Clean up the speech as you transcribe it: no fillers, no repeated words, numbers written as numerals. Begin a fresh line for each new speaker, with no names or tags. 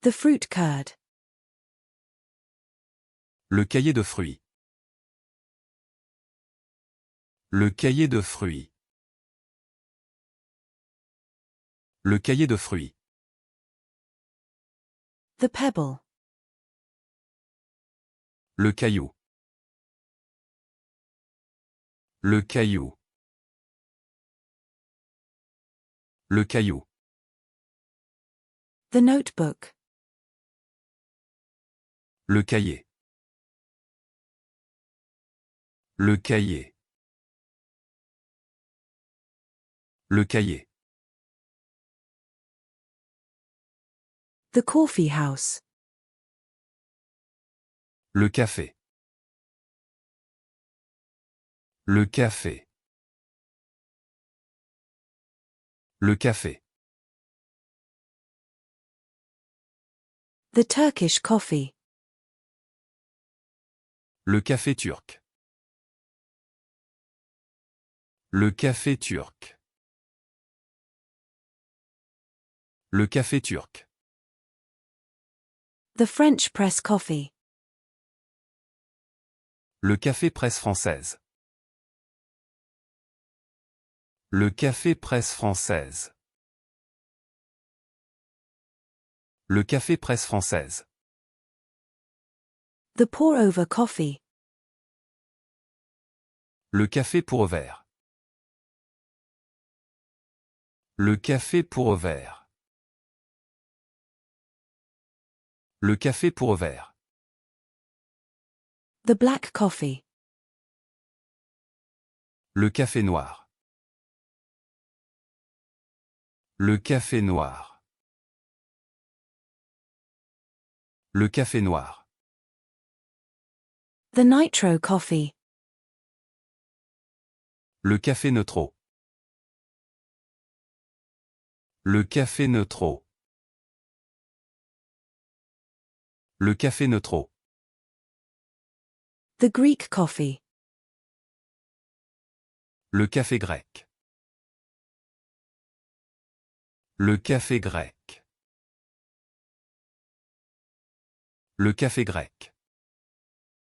The fruit curd.
Le cahier de fruits. Le cahier de fruits. Le cahier de fruits.
The pebble.
Le caillou. Le caillou. Le caillou.
The notebook.
Le cahier. Le cahier. Le cahier.
The coffee house.
Le café. Le café. Le café.
The Turkish coffee.
Le café turc. Le café turc. Le café turc.
The French press coffee.
Le café presse française. Le café presse française. Le café presse française.
The pour-over coffee.
Le café pour verre. Le café pour verre. Le café pour verre.
The black coffee.
Le café noir. Le café noir. Le café noir.
The nitro coffee.
Le café neutro. Le café neutro. Le café neutro.
The Greek coffee.
Le café grec. Le café grec. Le café grec.